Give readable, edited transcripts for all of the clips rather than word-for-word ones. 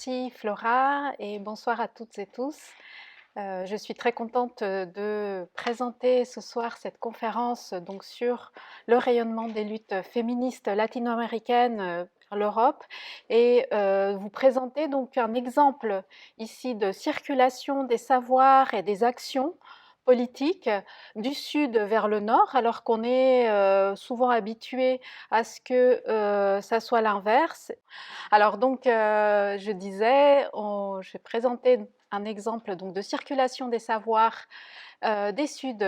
Merci Flora et bonsoir à toutes et tous. Je suis très contente de présenter ce soir cette conférence donc sur le rayonnement des luttes féministes latino-américaines vers l'Europe et vous présenter donc un exemple ici de circulation des savoirs et des actions politiques du sud vers le nord, alors qu'on est souvent habitué à ce que ça soit l'inverse. Alors donc, je disais, j'ai présenté un exemple donc de circulation des savoirs du sud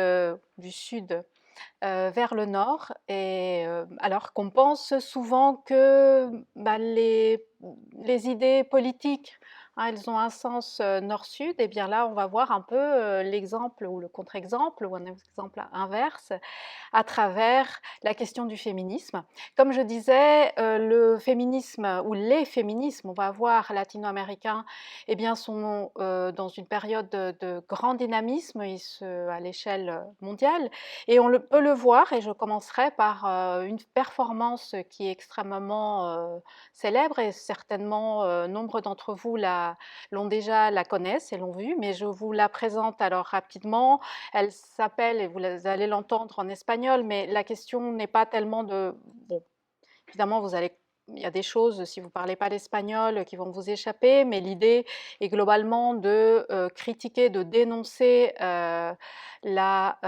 vers le nord, et alors qu'on pense souvent que les idées politiques, hein, elles ont un sens nord-sud, et bien là on va voir un peu l'exemple ou le contre-exemple ou un exemple inverse à travers la question du féminisme. Comme je disais, le féminisme ou les féminismes, on va voir latino-américains, eh bien, sont dans une période de grand dynamisme à l'échelle mondiale. Et peut le voir, et je commencerai par une performance qui est extrêmement célèbre, et certainement nombre d'entre vous la connaissent et l'ont vue, mais je vous la présente alors rapidement. Elle s'appelle, et vous allez l'entendre en espagnol, mais la question n'est pas tellement de... Bon, évidemment, il y a des choses, si vous ne parlez pas l'espagnol, qui vont vous échapper, mais l'idée est globalement de critiquer, de dénoncer la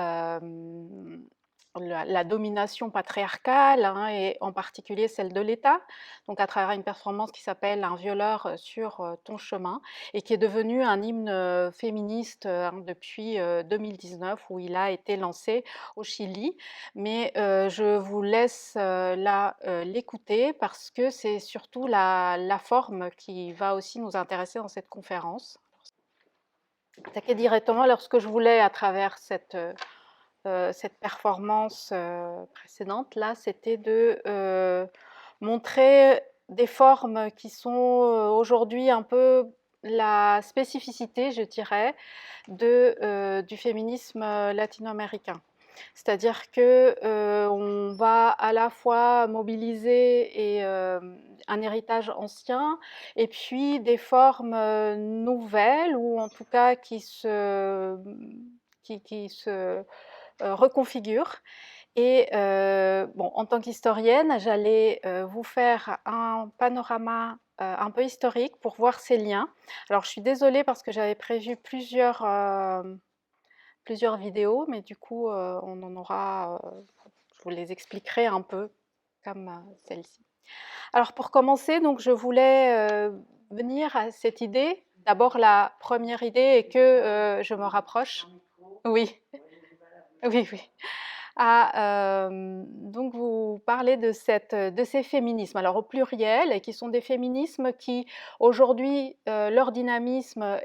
domination patriarcale, hein, et en particulier celle de l'État, donc à travers une performance qui s'appelle Un violeur sur ton chemin, et qui est devenu un hymne féministe depuis 2019, où il a été lancé au Chili. Mais je vous laisse là l'écouter, parce que c'est surtout la forme qui va aussi nous intéresser dans cette conférence. Attaquer directement, alors ce que je voulais à travers cette performance précédente, là, c'était de montrer des formes qui sont aujourd'hui un peu la spécificité, je dirais, du féminisme latino-américain. C'est-à-dire que on va à la fois mobiliser un héritage ancien, et puis des formes nouvelles, ou en tout cas qui se reconfigurent. Et bon, en tant qu'historienne, j'allais vous faire un panorama un peu historique pour voir ces liens. Alors, je suis désolée parce que j'avais prévu plusieurs vidéos, mais du coup, on en aura, je vous les expliquerai un peu comme celle-ci. Alors, pour commencer, donc, je voulais venir à cette idée. D'abord, la première idée est que je me rapproche. Oui, oui, oui. Donc vous parlez de ces féminismes, alors au pluriel, et qui sont des féminismes qui aujourd'hui leur dynamisme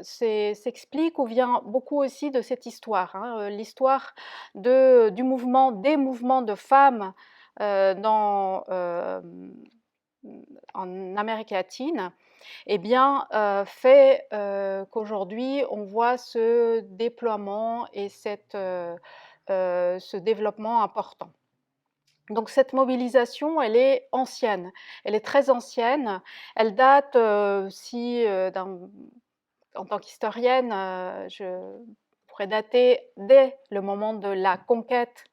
s'explique ou vient beaucoup aussi de cette histoire, hein, l'histoire des mouvements de femmes en Amérique latine, eh bien, fait qu'aujourd'hui on voit ce déploiement et ce développement important. Donc cette mobilisation, elle est ancienne, elle est très ancienne, elle date, en tant qu'historienne, je pourrais dater dès le moment de la conquête,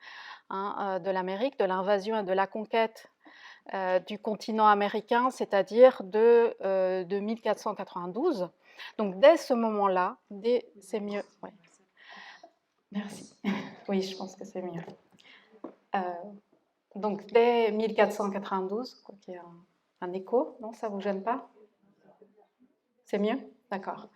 hein, de l'Amérique, de l'invasion et de la conquête du continent américain, c'est-à-dire de 1492. Donc dès ce moment-là, c'est mieux. Ouais. Merci. Oui, je pense que c'est mieux. Donc dès 1492, quoi qu'il y ait un écho, non, ça vous gêne pas? C'est mieux? D'accord.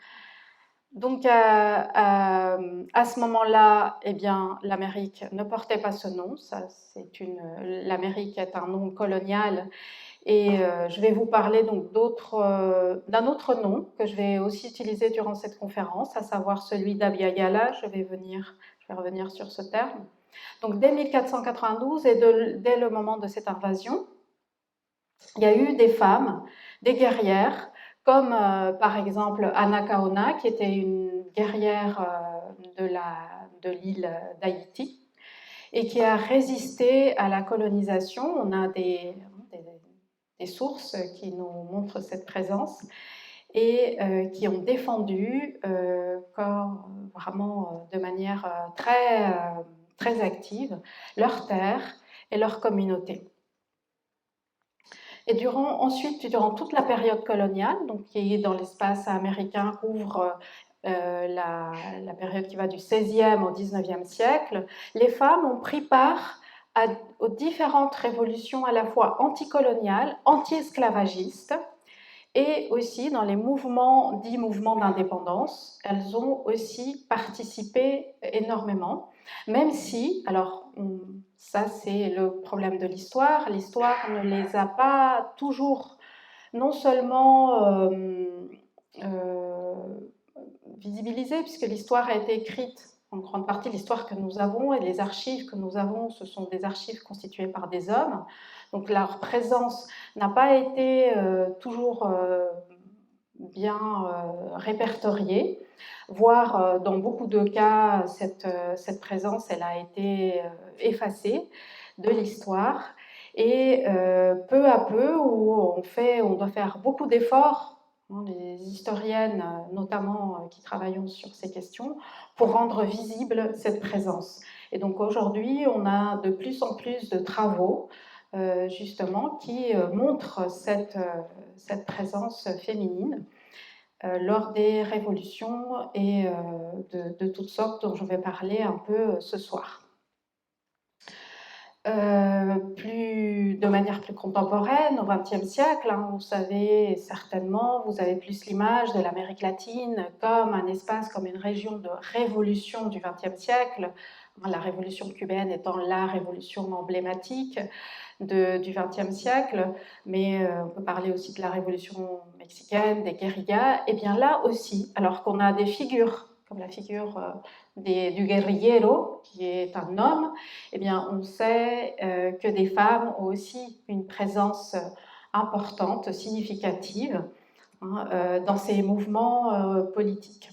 Donc à ce moment-là, eh bien, l'Amérique ne portait pas ce nom. L'Amérique est un nom colonial, et je vais vous parler donc d'un autre nom que je vais aussi utiliser durant cette conférence, à savoir celui d'Abya Yala. Je vais revenir sur ce terme. Donc dès 1492 et dès le moment de cette invasion, il y a eu des femmes, des guerrières, comme par exemple Anna Kaona, qui était une guerrière de l'île d'Haïti, et qui a résisté à la colonisation. On a des sources qui nous montrent cette présence. et qui ont défendu vraiment de manière très active leurs terres et leur communauté. Et ensuite, durant toute la période coloniale, donc qui dans l'espace américain couvre la période qui va du XVIe au XIXe siècle, les femmes ont pris part aux différentes révolutions à la fois anticoloniales, anti-esclavagistes, et aussi dans les dits mouvements d'indépendance. Elles ont aussi participé énormément, même si, alors ça c'est le problème de l'histoire ne les a pas toujours non seulement visibilisées, puisque l'histoire a été écrite en grande partie, l'histoire que nous avons et les archives que nous avons, ce sont des archives constituées par des hommes. Donc leur présence n'a pas été toujours bien répertoriée, voire dans beaucoup de cas, cette présence elle a été effacée de l'histoire. Et peu à peu, on doit faire beaucoup d'efforts, les historiennes notamment qui travaillons sur ces questions, pour rendre visible cette présence. Et donc aujourd'hui, on a de plus en plus de travaux justement qui montrent cette présence féminine lors des révolutions et de toutes sortes dont je vais parler un peu ce soir. De manière plus contemporaine, au XXe siècle, vous savez certainement, vous avez plus l'image de l'Amérique latine comme un espace, comme une région de révolution du XXe siècle, la révolution cubaine étant la révolution emblématique du XXe siècle, mais on peut parler aussi de la révolution mexicaine, des guérillas, et bien là aussi, alors qu'on a des figures, comme la figure du guerrillero, qui est un homme, eh bien, on sait que des femmes ont aussi une présence importante, significative dans ces mouvements politiques.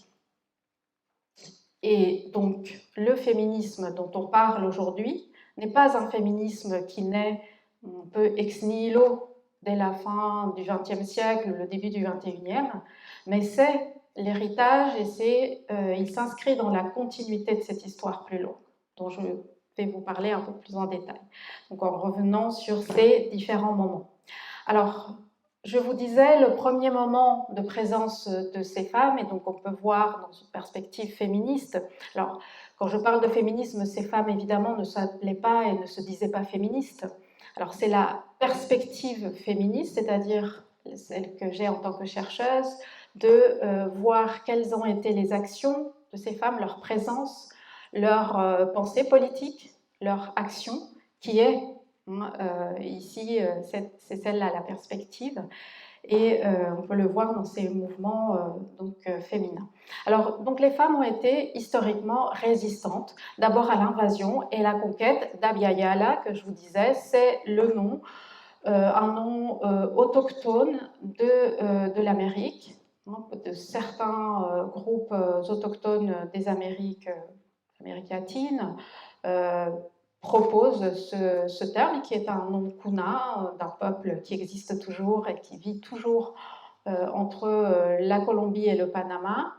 Et donc, le féminisme dont on parle aujourd'hui n'est pas un féminisme qui naît un peu ex nihilo dès la fin du XXe siècle, le début du XXIe, mais c'est l'héritage et il s'inscrit dans la continuité de cette histoire plus longue, dont je vais vous parler un peu plus en détail. Donc en revenant sur ces différents moments. Alors, je vous disais, le premier moment de présence de ces femmes, et donc on peut voir dans une perspective féministe, alors quand je parle de féminisme, ces femmes évidemment ne s'appelaient pas et ne se disaient pas féministes. Alors c'est la perspective féministe, c'est-à-dire celle que j'ai en tant que chercheuse, de voir quelles ont été les actions de ces femmes, leur présence, leur pensée politique, leur action, qui est ici, c'est celle-là, la perspective, et on peut le voir dans ces mouvements féminins. Alors, donc les femmes ont été historiquement résistantes, d'abord à l'invasion et la conquête d'Abya Yala, que je vous disais, c'est le nom, un nom autochtone de l'Amérique, de certains groupes autochtones des Amériques latines, propose ce terme, qui est un nom kuna d'un peuple qui existe toujours et qui vit toujours entre la Colombie et le Panama,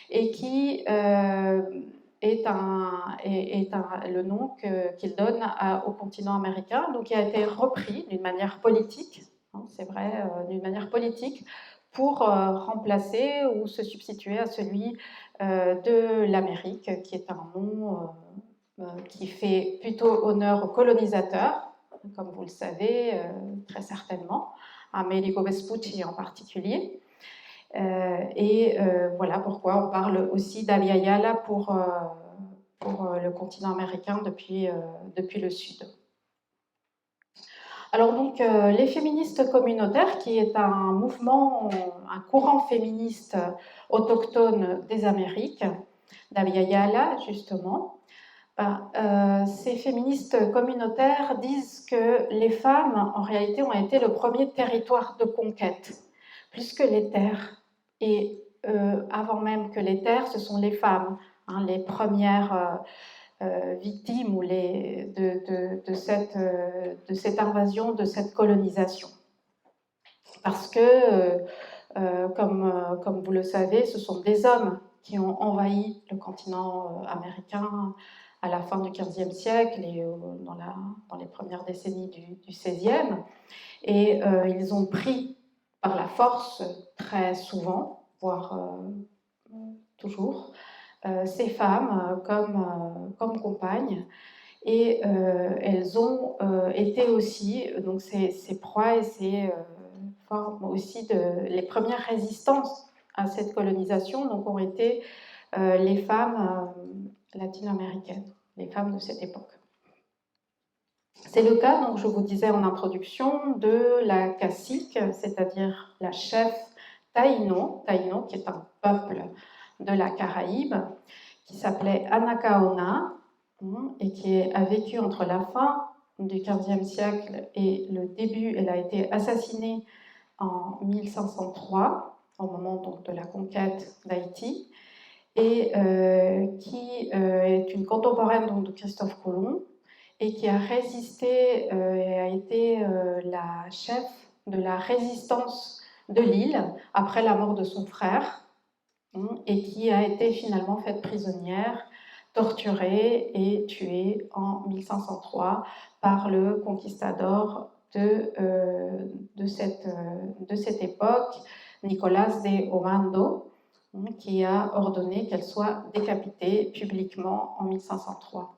et qui est le nom qu'il donne au continent américain, donc qui a été repris d'une manière politique, c'est vrai, d'une manière politique, pour remplacer ou se substituer à celui de l'Amérique, qui est un nom qui fait plutôt honneur aux colonisateurs, comme vous le savez très certainement, à Amerigo Vespucci en particulier. Voilà pourquoi on parle aussi d'Abya Yala pour le continent américain depuis le sud. Alors donc, les féministes communautaires, qui est un mouvement, un courant féministe autochtone des Amériques, d'Abya Yala justement, ces féministes communautaires disent que les femmes, en réalité, ont été le premier territoire de conquête, plus que les terres. Et avant même que les terres, ce sont les femmes, les premières victimes de cette invasion, de cette colonisation. Parce que Comme vous le savez, ce sont des hommes qui ont envahi le continent américain à la fin du XVe siècle et dans les premières décennies du XVIe. Et ils ont pris par la force, très souvent, voire toujours, ces femmes comme compagnes. Et elles ont été aussi, donc ces proies et ces formes aussi les premières résistances à cette colonisation, donc ont été les femmes latino-américaines, les femmes de cette époque. C'est le cas, donc je vous disais en introduction, de la cacique, c'est-à-dire la chef Taïno, qui est un peuple de la Caraïbe, qui s'appelait Anacaona, et qui a vécu entre la fin du XVe siècle et le début. Elle a été assassinée en 1503, au moment donc, de la conquête d'Haïti, et qui est une contemporaine donc, de Christophe Colomb, et qui a résisté et a été la chef de la résistance de l'île après la mort de son frère, et qui a été finalement faite prisonnière, torturée et tuée en 1503 par le conquistador de cette époque, Nicolas de Ovando, qui a ordonné qu'elle soit décapitée publiquement en 1503.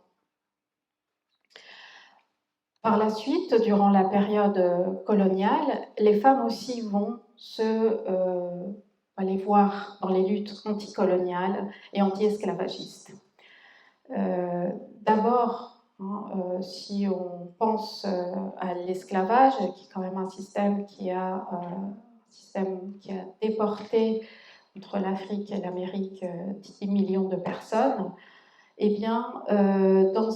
Par la suite, durant la période coloniale, les femmes aussi vont aller voir dans les luttes anticoloniales et anti-esclavagistes. D'abord, si on pense à l'esclavage, qui est quand même un système qui a déporté entre l'Afrique et l'Amérique 10 millions de personnes, eh bien, dans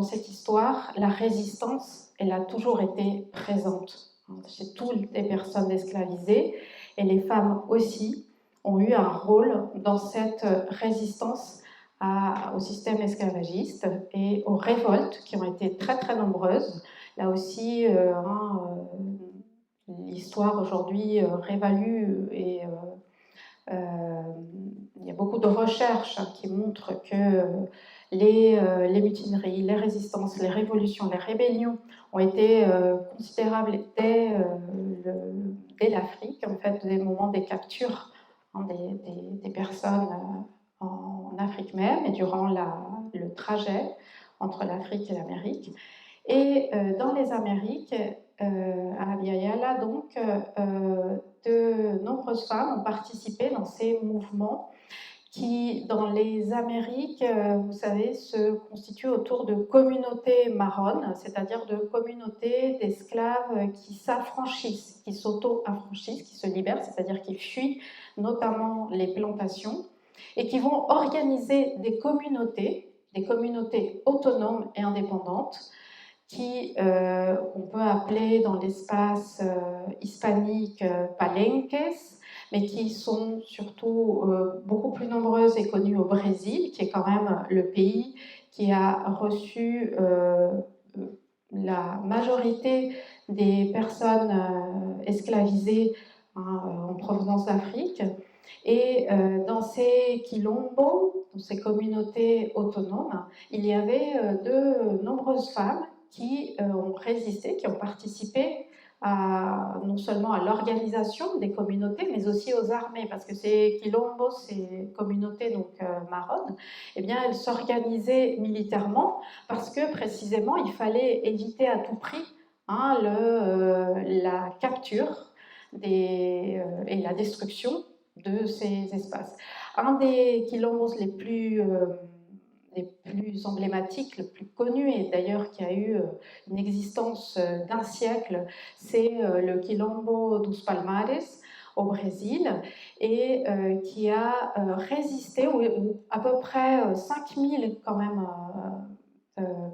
cette histoire, la résistance, elle a toujours été présente chez toutes les personnes esclavisées, et les femmes aussi ont eu un rôle dans cette résistance au système esclavagiste et aux révoltes qui ont été très très nombreuses. Là aussi, l'histoire aujourd'hui réévalue et il y a beaucoup de recherches qui montrent que les mutineries, les résistances, les révolutions, les rébellions ont été considérables dès l'Afrique, en fait, des moments des captures des personnes en Afrique même et durant le trajet entre l'Afrique et l'Amérique. Et dans les Amériques, à Abya-Yala, donc, de nombreuses femmes ont participé dans ces mouvements qui, dans les Amériques, vous savez, se constituent autour de communautés marronnes, c'est-à-dire de communautés d'esclaves qui s'affranchissent, qui s'auto-affranchissent, qui se libèrent, c'est-à-dire qui fuient notamment les plantations, et qui vont organiser des communautés autonomes et indépendantes, qu'on peut appeler dans l'espace hispanique palenques, mais qui sont surtout beaucoup plus nombreuses et connues au Brésil, qui est quand même le pays qui a reçu la majorité des personnes esclavisées en provenance d'Afrique. Et dans ces quilombos, dans ces communautés autonomes, il y avait de nombreuses femmes qui ont résisté, qui ont participé non seulement à l'organisation des communautés, mais aussi aux armées, parce que ces quilombos, ces communautés donc, marronnes, eh bien, elles s'organisaient militairement parce que précisément, il fallait éviter à tout prix la capture et la destruction de ces espaces. Un des quilombos les plus emblématiques, le plus connu, et d'ailleurs qui a eu une existence d'un siècle, c'est le Quilombo dos Palmares au Brésil, et qui a résisté, où à peu près 5000 quand même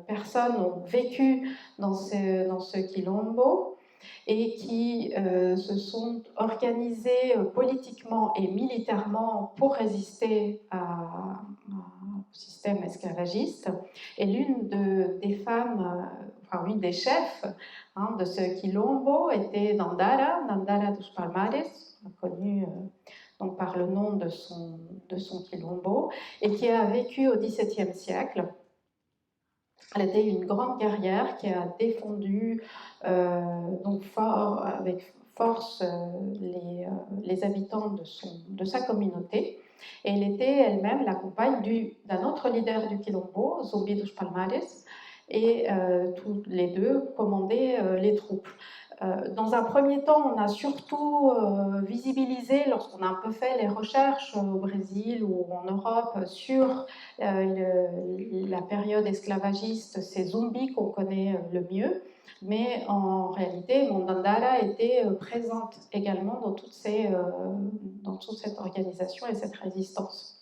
personnes ont vécu dans ce Quilombo, et qui se sont organisées politiquement et militairement pour résister au système esclavagiste. Et l'une des femmes enfin, une des chefs de ce quilombo était Nandara dos Palmares, connue donc par le nom de son quilombo, et qui a vécu au XVIIe siècle. Elle était une grande guerrière qui a défendu donc avec force les habitants de sa communauté. Et elle était elle-même la compagne d'un autre leader du Quilombo, Zumbi dos Palmares, et tous les deux commandaient les troupes. Dans un premier temps, on a surtout visibilisé, lorsqu'on a un peu fait les recherches au Brésil ou en Europe sur la période esclavagiste, ces zombies qu'on connaît le mieux, mais en réalité, Mandandara était présente également dans toute cette organisation et cette résistance.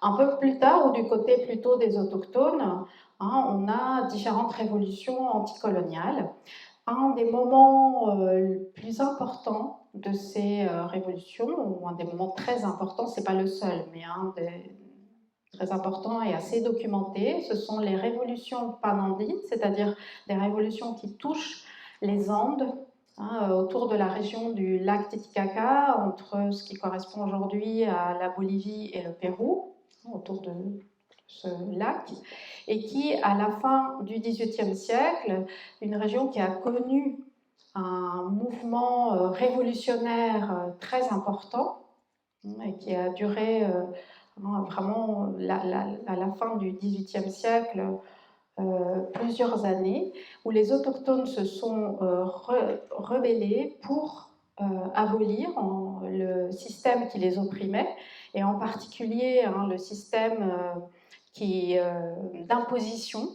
Un peu plus tard, ou du côté plutôt des autochtones, on a différentes révolutions anticoloniales. Un des moments plus importants de ces révolutions, ou un des moments très importants, ce n'est pas le seul, mais un des très importants et assez documenté, ce sont les révolutions panandines, c'est-à-dire des révolutions qui touchent les Andes, autour de la région du lac Titicaca, entre ce qui correspond aujourd'hui à la Bolivie et le Pérou, autour de ce lac, et qui, à la fin du XVIIIe siècle, une région qui a connu un mouvement révolutionnaire très important et qui a duré vraiment à la fin du XVIIIe siècle plusieurs années, où les autochtones se sont rebellés pour abolir le système qui les opprimait, et en particulier le système d'imposition,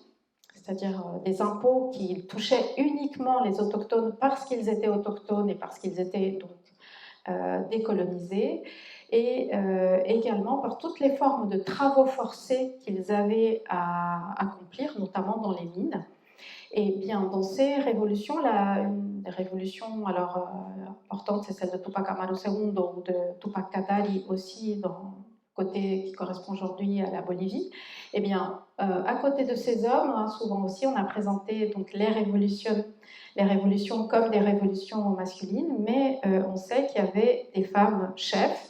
c'est-à-dire des impôts qui touchaient uniquement les autochtones parce qu'ils étaient autochtones et parce qu'ils étaient donc décolonisés, et également par toutes les formes de travaux forcés qu'ils avaient à accomplir, notamment dans les mines. Et bien, dans ces révolutions, une des révolutions importantes, c'est celle de Tupac Amaru II ou de Tupac Katari aussi, dans côté qui correspond aujourd'hui à la Bolivie. Eh bien, à côté de ces hommes, souvent aussi, on a présenté donc les révolutions comme des révolutions masculines, mais on sait qu'il y avait des femmes chefs,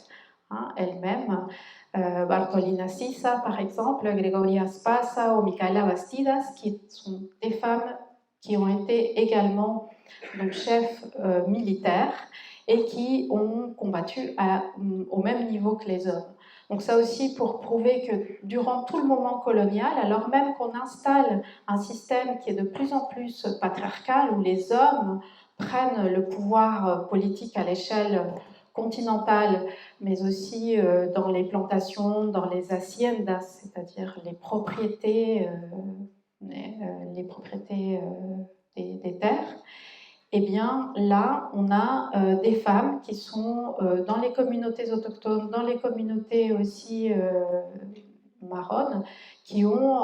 elles-mêmes, Bartolina Sisa par exemple, Gregoria Spasa ou Micaela Bastidas, qui sont des femmes qui ont été également donc, chefs militaires et qui ont combattu au même niveau que les hommes. Donc ça aussi pour prouver que durant tout le moment colonial, alors même qu'on installe un système qui est de plus en plus patriarcal, où les hommes prennent le pouvoir politique à l'échelle continentale, mais aussi dans les plantations, dans les haciendas, c'est-à-dire les propriétés, des terres, eh bien là, on a des femmes qui sont dans les communautés autochtones, dans les communautés aussi marronnes, qui ont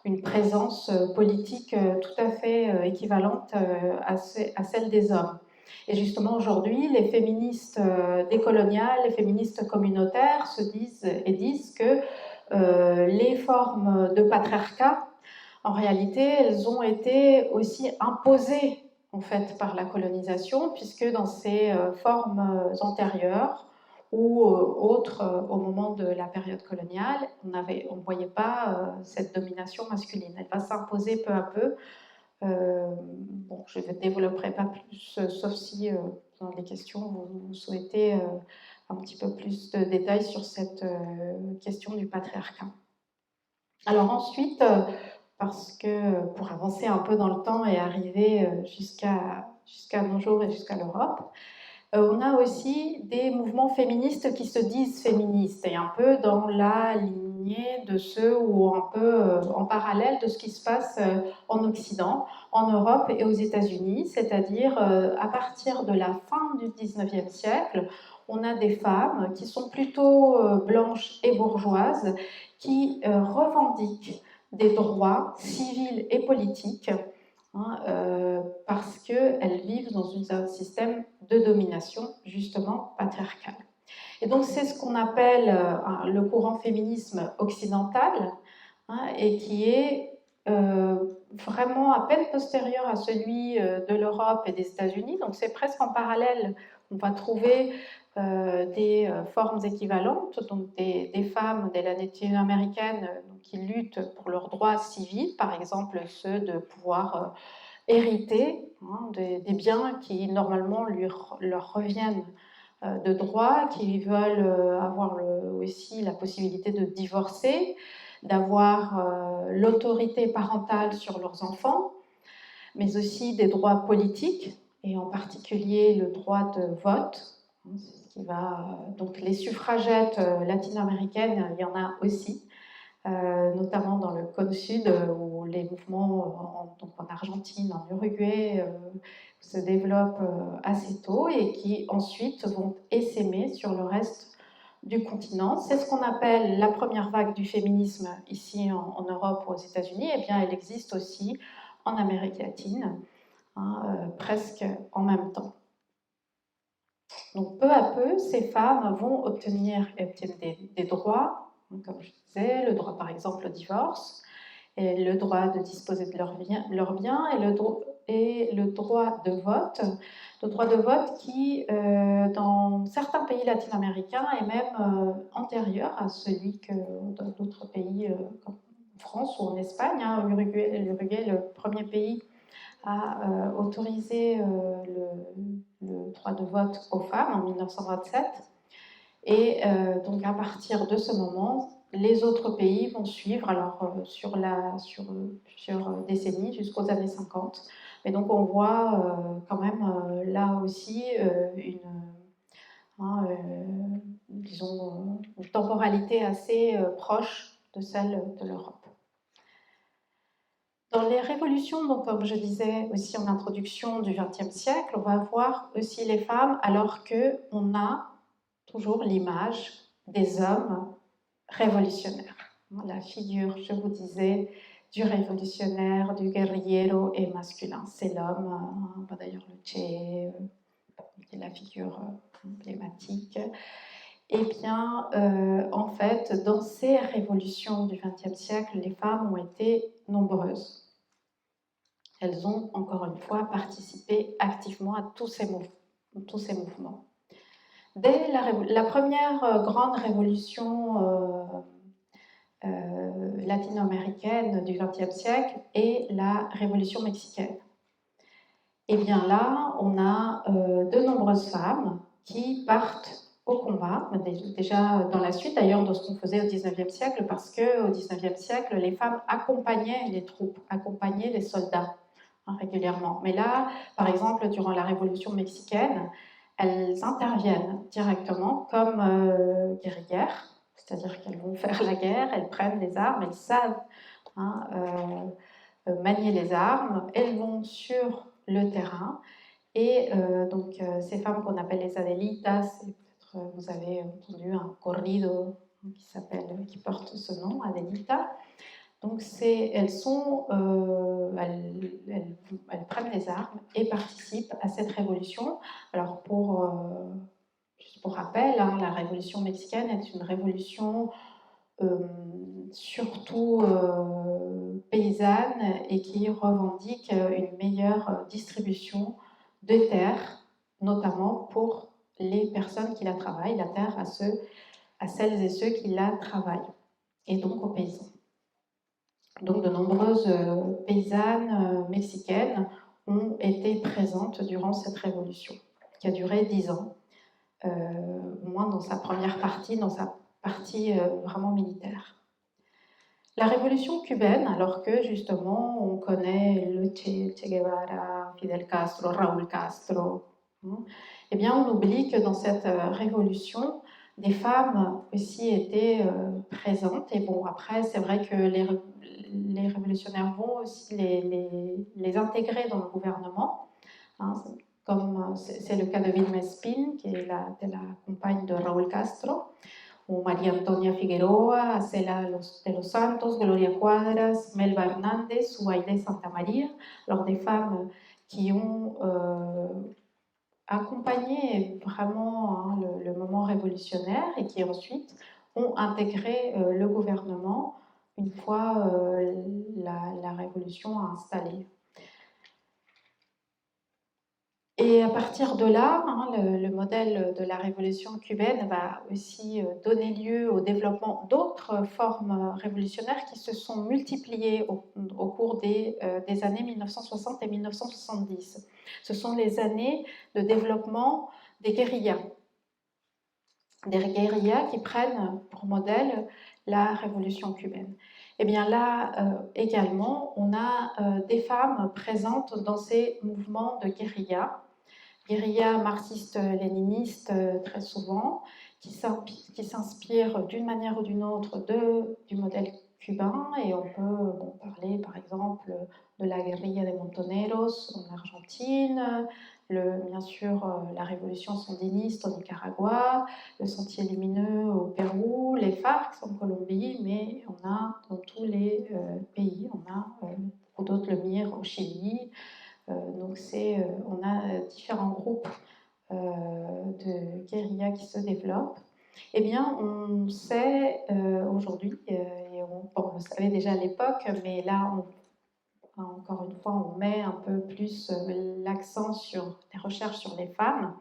une présence politique tout à fait équivalente à celle des hommes. Et justement, aujourd'hui, les féministes décoloniales, les féministes communautaires disent que les formes de patriarcat, en réalité, elles ont été aussi imposées en fait, par la colonisation, puisque dans ces formes antérieures ou autres au moment de la période coloniale, on ne voyait pas cette domination masculine. Elle va s'imposer peu à peu. Bon, je ne développerai pas plus, sauf si dans les questions vous souhaitez un petit peu plus de détails sur cette question du patriarcat. Alors ensuite, parce que pour avancer un peu dans le temps et arriver jusqu'à nos jours et jusqu'à l'Europe, on a aussi des mouvements féministes qui se disent féministes, et un peu dans la lignée de ceux ou un peu en parallèle de ce qui se passe en Occident, en Europe et aux États-Unis, c'est-à-dire à partir de la fin du XIXe siècle, on a des femmes qui sont plutôt blanches et bourgeoises qui revendiquent des droits civils et politiques parce qu'elles vivent dans un système de domination justement patriarcal. Et donc c'est ce qu'on appelle le courant féminisme occidental et qui est vraiment à peine postérieur à celui de l'Europe et des États-Unis, donc c'est presque en parallèle. On va trouver des formes équivalentes, donc des femmes, des latino-américaines qui luttent pour leurs droits civils, par exemple ceux de pouvoir hériter des biens qui normalement leur reviennent de droit, qui veulent avoir aussi la possibilité de divorcer, d'avoir l'autorité parentale sur leurs enfants, mais aussi des droits politiques, et en particulier le droit de vote. Donc les suffragettes latino-américaines, il y en a aussi, notamment dans le Cône Sud, où les mouvements donc en Argentine, en Uruguay, se développent assez tôt et qui ensuite vont essaimer sur le reste du continent. C'est ce qu'on appelle la première vague du féminisme ici en Europe ou aux États-Unis. Eh bien, elle existe aussi en Amérique latine, presque en même temps. Donc, peu à peu, ces femmes vont obtenir des droits, comme je disais, le droit par exemple au divorce, et le droit de disposer de leurs biens et le droit de vote. Le droit de vote qui, dans certains pays latino-américains, est même antérieur à celui que dans d'autres pays comme en France ou en Espagne. L'Uruguay est le premier pays à autoriser le droit de vote aux femmes en 1927. Et donc à partir de ce moment, les autres pays vont suivre alors sur plusieurs décennies jusqu'aux années 50. Et donc on voit quand même là aussi disons, une temporalité assez proche de celle de l'Europe. Dans les révolutions, donc, comme je disais aussi en introduction du XXe siècle, on va voir aussi les femmes alors qu'on a toujours l'image des hommes révolutionnaires. La figure, je vous disais, du révolutionnaire, du guerriero est masculin. C'est l'homme, d'ailleurs le Che, qui est la figure emblématique. Eh bien, en fait, dans ces révolutions du XXe siècle, les femmes ont été nombreuses. Elles ont, encore une fois, participé activement à tous ces mouvements. Dès la première grande révolution latino-américaine du XXe siècle est la révolution mexicaine. Et bien là, on a de nombreuses femmes qui partent au combat, déjà dans la suite d'ailleurs de ce qu'on faisait au XIXe siècle, parce qu'au XIXe siècle, les femmes accompagnaient les troupes, accompagnaient les soldats régulièrement. Mais là, par exemple, durant la révolution mexicaine, elles interviennent directement comme guerrières, c'est-à-dire qu'elles vont faire la guerre, elles prennent les armes, elles savent manier les armes, elles vont sur le terrain. Et ces femmes qu'on appelle les Adelitas, peut-être vous avez entendu un corrido qui porte ce nom, Adelita. Donc elles prennent les armes et participent à cette révolution. Alors juste pour rappel, la révolution mexicaine est une révolution surtout paysanne et qui revendique une meilleure distribution de terres, notamment pour les personnes qui la travaillent, la terre à celles et ceux qui la travaillent, et donc aux paysans. Donc de nombreuses paysannes mexicaines ont été présentes durant cette révolution, qui a duré 10 ans, au moins dans sa première partie, dans sa partie vraiment militaire. La révolution cubaine, alors que justement on connaît le Che Guevara, Fidel Castro, Raúl Castro, eh bien on oublie que dans cette révolution, des femmes aussi étaient présentes. Et bon, après, c'est vrai que les révolutionnaires vont aussi les intégrer dans le gouvernement, comme c'est le cas de Vilma Espín, qui est la compagne de Raúl Castro, ou María Antonia Figueroa, Acela de los Santos, Gloria Cuadras, Melba Hernández ou Aide Santamaría, alors des femmes qui ont accompagné vraiment le moment révolutionnaire et qui ensuite ont intégré le gouvernement une fois la révolution installée. Et à partir de là, hein, le modèle de la révolution cubaine va aussi donner lieu au développement d'autres formes révolutionnaires qui se sont multipliées au cours des années 1960 et 1970. Ce sont les années de développement des guérillas qui prennent pour modèle la révolution cubaine. Et bien là également, on a des femmes présentes dans ces mouvements de guérilla marxiste-léniniste très souvent, qui s'inspire d'une manière ou d'une autre du modèle cubain, et on peut parler par exemple de la guérilla de Montoneros en Argentine, bien sûr la révolution sandiniste au Nicaragua, le Sentier lumineux au Pérou, les FARC en Colombie, mais on a dans tous les pays, on a beaucoup d'autres, le MIR au Chili. Donc on a différents groupes de guérilla qui se développent. Eh bien, on sait aujourd'hui, et on le savait déjà à l'époque, mais là, encore une fois, on met un peu plus l'accent sur les recherches sur les femmes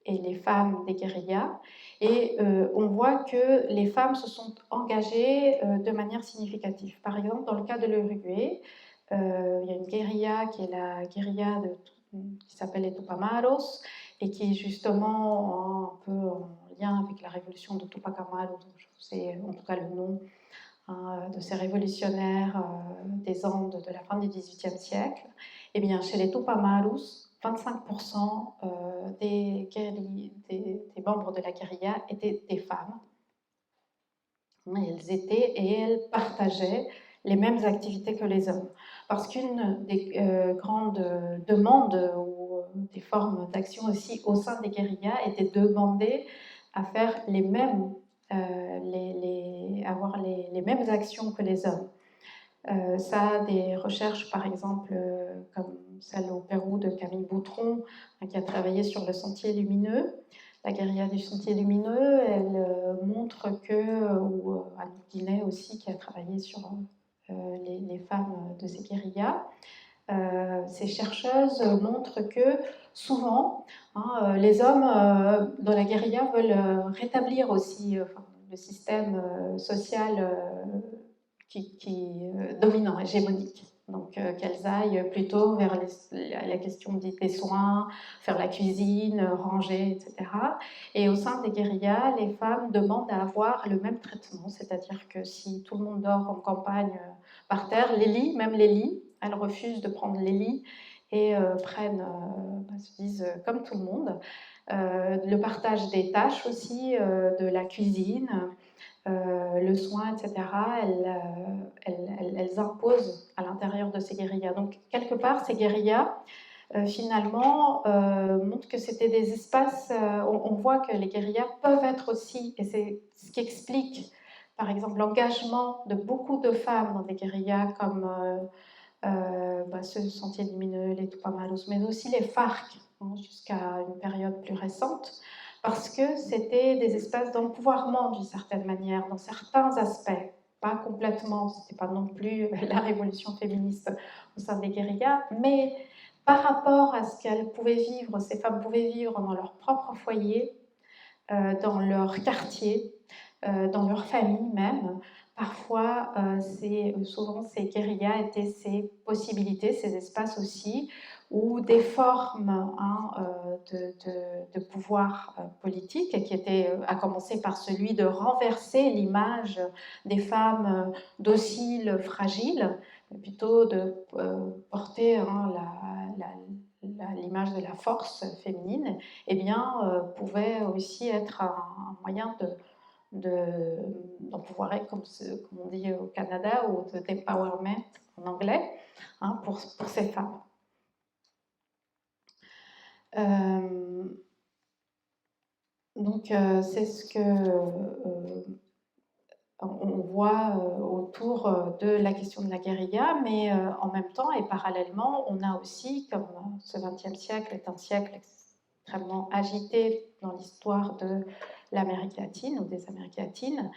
et les femmes des guérillas. Et on voit que les femmes se sont engagées de manière significative. Par exemple, dans le cas de l'Uruguay, il y a une guérilla qui est la guérilla qui s'appelle les Tupamaros et qui est justement un peu en lien avec la révolution de Tupac Amaru, c'est en tout cas le nom de ces révolutionnaires des Andes de la fin du XVIIIe siècle. Et bien, chez les Tupamaros, 25% des membres de la guérilla étaient des femmes. Elles partageaient les mêmes activités que les hommes. Parce qu'une des grandes demandes ou des formes d'action aussi au sein des guérillas était de demander à faire avoir les mêmes actions que les hommes. Ça a des recherches, par exemple, comme celle au Pérou de Camille Boutron, qui a travaillé sur le sentier lumineux. La guérilla du sentier lumineux, elle montre que, ou Anne Guinet aussi, qui a travaillé sur les femmes de ces guérillas, ces chercheuses montrent que souvent, les hommes dans la guérilla veulent rétablir aussi le système social dominant, hégémonique. Donc qu'elles aillent plutôt vers la question des soins, faire la cuisine, ranger, etc. Et au sein des guérillas, les femmes demandent à avoir le même traitement, c'est-à-dire que si tout le monde dort en campagne par terre, même les lits, elles refusent de prendre les lits et se disent comme tout le monde. Le partage des tâches aussi, de la cuisine, le soin, etc., elles imposent à l'intérieur de ces guérillas. Donc, quelque part, ces guérillas, finalement, montrent que c'était des espaces, on voit que les guérillas peuvent être aussi, et c'est ce qui explique, par exemple, l'engagement de beaucoup de femmes dans des guérillas comme ce Sentier lumineux, les Tupamaros, mais aussi les FARC, jusqu'à une période plus récente, parce que c'était des espaces d'empouvoirment d'une certaine manière, dans certains aspects, pas complètement, c'était pas non plus la révolution féministe au sein des guérillas, mais par rapport à ce qu'elles pouvaient vivre, ces femmes pouvaient vivre dans leur propre foyer, dans leur quartier, dans leur famille même. Parfois, souvent ces guérillas étaient ces possibilités, ces espaces aussi, où des formes de pouvoir politique, qui étaient à commencer par celui de renverser l'image des femmes dociles, fragiles, plutôt de porter l'image de la force féminine, eh bien, pouvait aussi être un moyen d'empouvoirer, comme on dit au Canada, ou d'empowerment en anglais, pour ces femmes. Donc, c'est ce que on voit autour de la question de la guérilla, mais en même temps et parallèlement, on a aussi, comme ce XXe siècle est un siècle extrêmement agité dans l'histoire de l'Amérique latine ou des Amériques latines,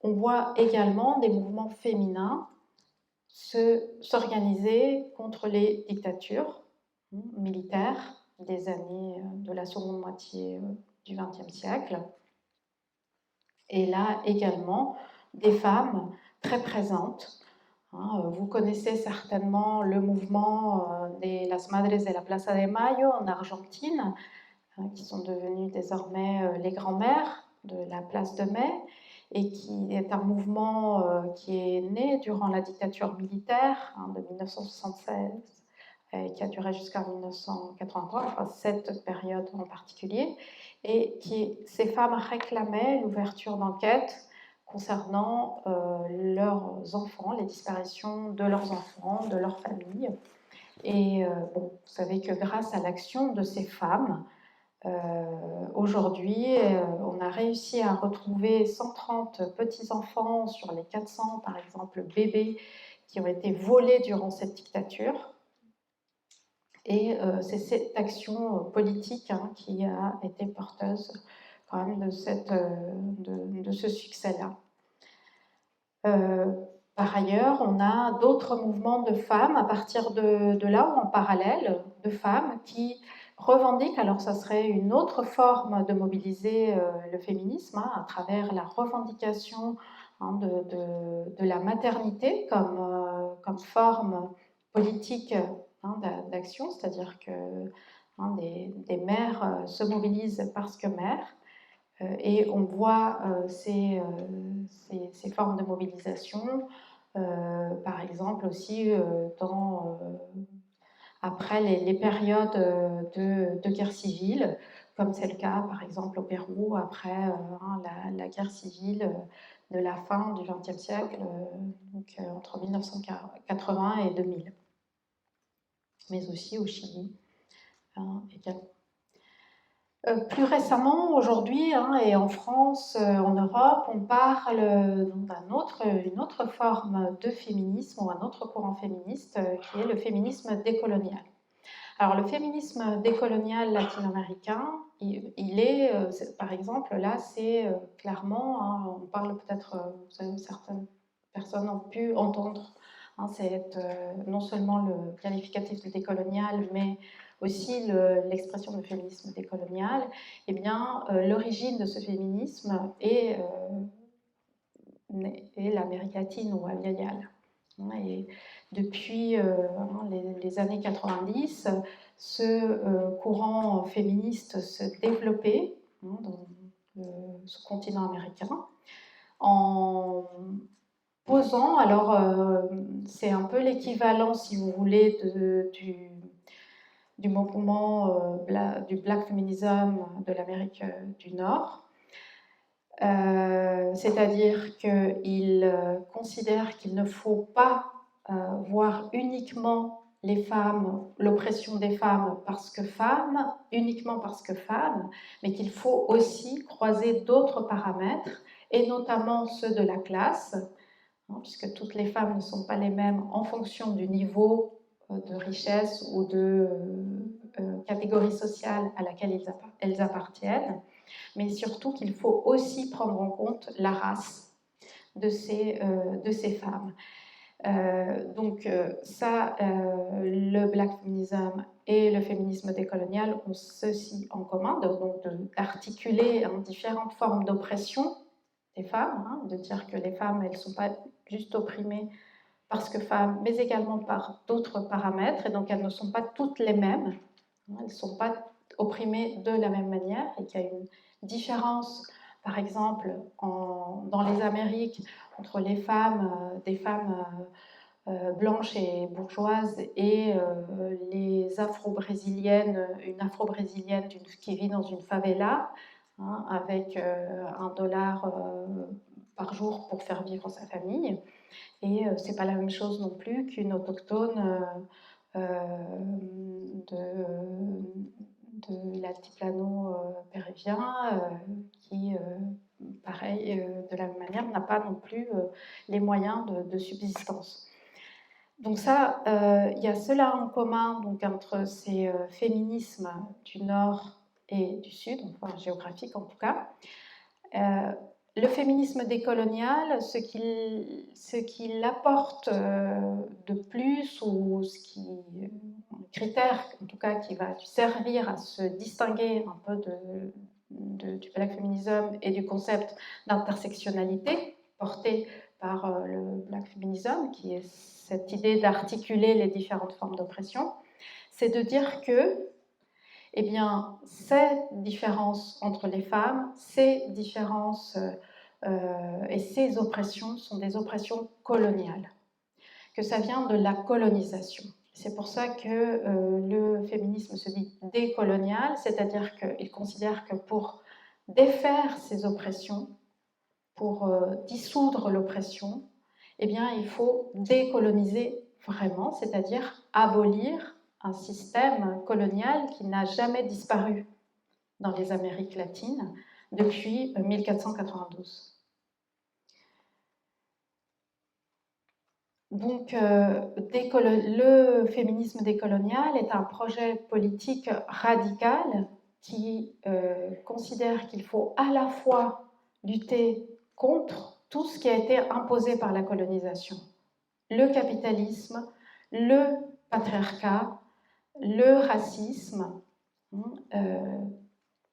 on voit également des mouvements féminins s'organiser contre les dictatures militaires des années de la seconde moitié du XXe siècle. Et là également, des femmes très présentes. Vous connaissez certainement le mouvement des Las Madres de la Plaza de Mayo en Argentine, qui sont devenues désormais les grands-mères de la place de Mai, et qui est un mouvement qui est né durant la dictature militaire de 1976 et qui a duré jusqu'à 1983, enfin cette période en particulier, et ces femmes réclamaient l'ouverture d'enquêtes concernant leurs enfants, les disparitions de leurs enfants, de leurs familles. Et bon, vous savez que grâce à l'action de ces femmes, aujourd'hui, on a réussi à retrouver 130 petits-enfants sur les 400, par exemple, bébés qui ont été volés durant cette dictature. Et c'est cette action politique qui a été porteuse quand même de ce succès-là. Par ailleurs, on a d'autres mouvements de femmes à partir de là ou en parallèle, de femmes qui revendiquent, alors ça serait une autre forme de mobiliser le féminisme à travers la revendication de la maternité comme forme politique d'action, c'est-à-dire que des mères se mobilisent parce que mères, et on voit ces formes de mobilisation, par exemple aussi après les périodes de guerre civile, comme c'est le cas par exemple au Pérou après la guerre civile de la fin du XXe siècle, donc entre 1980 et 2000, mais aussi au Chili également. Plus récemment, aujourd'hui, et en France, en Europe, on parle d'une autre forme de féminisme ou un autre courant féministe qui est le féminisme décolonial. Alors, le féminisme décolonial latino-américain, il est, par exemple, là, c'est clairement, on parle peut-être, vous savez, certaines personnes ont pu entendre, c'est non seulement le qualificatif de décolonial, mais aussi l'expression de féminisme décolonial. Eh bien, l'origine de ce féminisme est l'Amérique latine ou aviale. Et depuis les années 90, ce courant féministe se développait dans ce continent américain en posant, alors c'est un peu l'équivalent, si vous voulez, du mouvement du Black Feminism de l'Amérique du Nord. C'est-à-dire qu'il considère qu'il ne faut pas voir uniquement les femmes, l'oppression des femmes parce que femmes, uniquement parce que femmes, mais qu'il faut aussi croiser d'autres paramètres, et notamment ceux de la classe, puisque toutes les femmes ne sont pas les mêmes en fonction du niveau de richesse ou de catégorie sociale à laquelle elles appartiennent, mais surtout qu'il faut aussi prendre en compte la race de ces femmes. Donc ça, le Black Feminism et le féminisme décolonial ont ceci en commun, d'articuler différentes formes d'oppression des femmes, de dire que les femmes, elles ne sont pas juste opprimées parce que femmes, mais également par d'autres paramètres, et donc elles ne sont pas toutes les mêmes, elles ne sont pas opprimées de la même manière, et qu'il y a une différence, par exemple, dans les Amériques, entre les femmes, des femmes blanches et bourgeoises, et les afro-brésiliennes, une afro-brésilienne qui vit dans une favela, avec $1 par jour pour faire vivre sa famille. Et c'est pas la même chose non plus qu'une autochtone de l'altiplano péruvien qui, pareil, de la même manière, n'a pas non plus les moyens de subsistance. Donc ça, il y a cela en commun donc, entre ces féminismes du Nord et du Sud, enfin géographiques en tout cas. le féminisme décolonial, ce qu'il apporte de plus, ou un critère en tout cas qui va servir à se distinguer un peu du black feminism et du concept d'intersectionnalité porté par le black feminism, qui est cette idée d'articuler les différentes formes d'oppression, c'est de dire que eh bien, ces différences entre les femmes, ces différences et ces oppressions sont des oppressions coloniales, que ça vient de la colonisation. C'est pour ça que le féminisme se dit décolonial, c'est-à-dire qu'il considère que pour défaire ces oppressions, pour dissoudre l'oppression, eh bien, il faut décoloniser vraiment, c'est-à-dire abolir un système colonial qui n'a jamais disparu dans les Amériques latines depuis 1492. Donc, le féminisme décolonial est un projet politique radical qui considère qu'il faut à la fois lutter contre tout ce qui a été imposé par la colonisation, le capitalisme, le patriarcat, le racisme